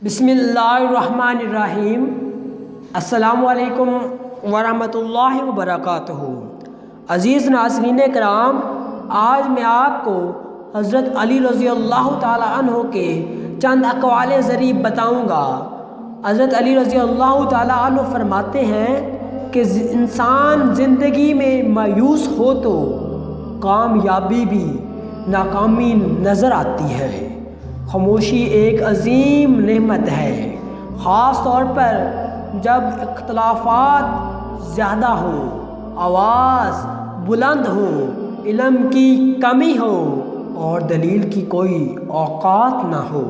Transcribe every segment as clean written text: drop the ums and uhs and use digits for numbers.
बिस्मिल्लाहिर्रहमानिर्रहीम। अस्सलामुअलैकुम वरहमतुल्लाहि वबरकातुहू। अज़ीज़ नाज़रीन कराम, आज मैं आपको हज़रत अली रज़ी अल्लाह ताला अन्हो के चंद अक़वाल ज़रीब बताऊँगा। हज़रत अली रज़ी अल्लाह ताला अन्हो फरमाते हैं कि इंसान ज़िंदगी में मायूस हो तो कामयाबी भी नाकामी नज़र आती है। खामोशी एक अजीम नेमत है, ख़ास तौर पर जब इख्तलाफात ज़्यादा हो, आवाज़ बुलंद हो, इल्म की कमी हो और दलील की कोई औकात ना हो।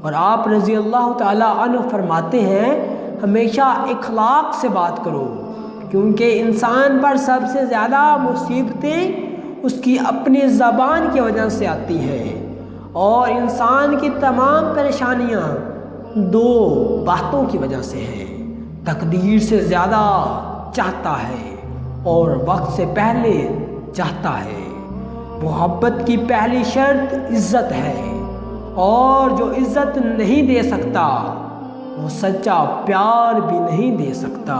और आप रज़ी अल्लाह ताला अन्हु फरमाते हैं, हमेशा इखलाक से बात करो, क्योंकि इंसान पर सबसे ज़्यादा मुसीबतें उसकी अपनी ज़बान की वजह से आती हैं और इंसान की तमाम परेशानियां दो बातों की वजह से हैं। तकदीर से ज़्यादा चाहता है और वक्त से पहले चाहता है। मोहब्बत की पहली शर्त इज़्ज़त है और जो इज़्ज़त नहीं दे सकता वो सच्चा प्यार भी नहीं दे सकता।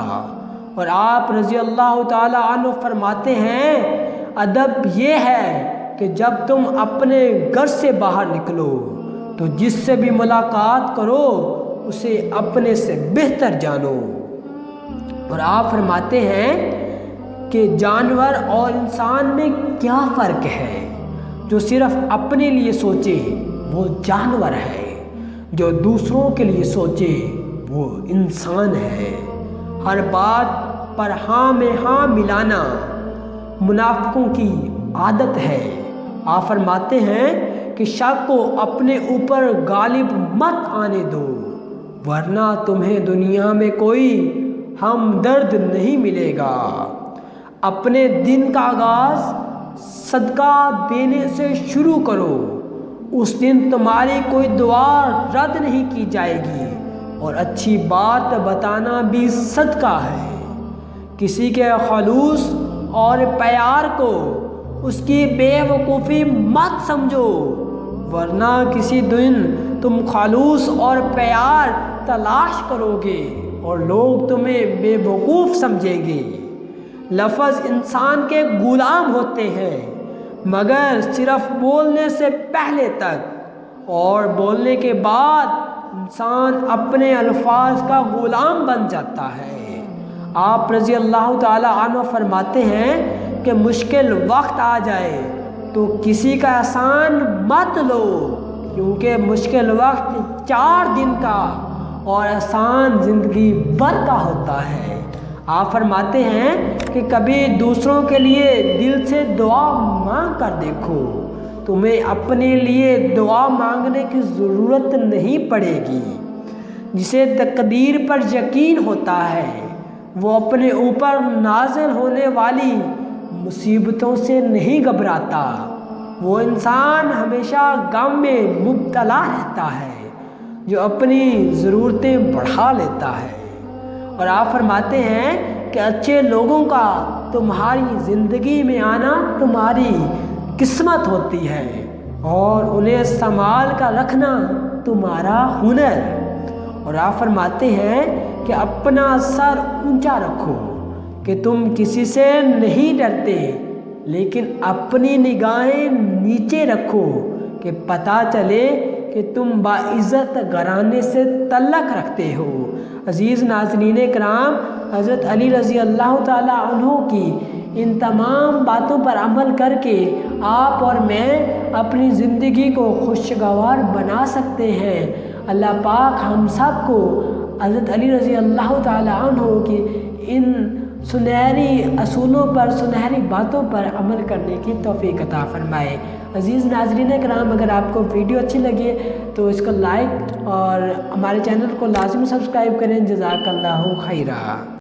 और आप रज़ी अल्लाह ताला अन्हु फरमाते हैं, अदब ये है कि जब तुम अपने घर से बाहर निकलो तो जिससे भी मुलाकात करो उसे अपने से बेहतर जानो। और आप फरमाते हैं कि जानवर और इंसान में क्या फ़र्क है। जो सिर्फ अपने लिए सोचे वो जानवर है, जो दूसरों के लिए सोचे वो इंसान है। हर बात पर हाँ में हाँ मिलाना मुनाफिकों की आदत है। आप फरमाते हैं कि शक को अपने ऊपर गालिब मत आने दो, वरना तुम्हें दुनिया में कोई हमदर्द नहीं मिलेगा। अपने दिन का आगाज़ सदका देने से शुरू करो, उस दिन तुम्हारी कोई दुआ रद्द नहीं की जाएगी और अच्छी बात बताना भी सदका है। किसी के खलूस और प्यार को उसकी बेवकूफ़ी मत समझो, वरना किसी दिन तुम खालूस और प्यार तलाश करोगे और लोग तुम्हें बेवकूफ़ समझेंगे। लफ्ज़ इंसान के गुलाम होते हैं, मगर सिर्फ बोलने से पहले तक, और बोलने के बाद इंसान अपने अल्फाज का गुलाम बन जाता है। आप रज़ी अल्लाह ताला अन्हु फरमाते हैं कि मुश्किल वक्त आ जाए तो किसी का एहसान मत लो, क्योंकि मुश्किल वक्त 4 दिन का और एहसान ज़िंदगी भर का होता है। आप फरमाते हैं कि कभी दूसरों के लिए दिल से दुआ मांग कर देखो, तुम्हें अपने लिए दुआ मांगने की ज़रूरत नहीं पड़ेगी। जिसे तकदीर पर यकीन होता है वो अपने ऊपर नाज़िल होने वाली मुसीबतों से नहीं घबराता। वो इंसान हमेशा गम में मुब्तला रहता है जो अपनी ज़रूरतें बढ़ा लेता है। और आप फरमाते हैं कि अच्छे लोगों का तुम्हारी ज़िंदगी में आना तुम्हारी किस्मत होती है और उन्हें संभाल कर रखना तुम्हारा हुनर। और आप फरमाते हैं कि अपना सर ऊंचा रखो, कि तुम किसी से नहीं डरते, लेकिन अपनी निगाहें नीचे रखो कि पता चले कि तुम बाइज़्ज़त घराने से तल्लक रखते हो। अज़ीज़ नाज़रीन कराम, हज़रत अली रज़ी अल्लाह ताला अन्हु की इन तमाम बातों पर अमल करके आप और मैं अपनी ज़िंदगी को खुशगवार बना सकते हैं। अल्लाह पाक हम सब को हज़रत अली रज़ी अल्लाह ताला अन्हु की इन सुनहरी असूलों पर, सुनहरी बातों पर अमल करने की तौफ़ीक़ अता फ़रमाए। अज़ीज़ नाज़रीन कराम, अगर आपको वीडियो अच्छी लगे तो इसको लाइक और हमारे चैनल को लाज़िम सब्सक्राइब करें। जज़ाकल्लाहु खैरा।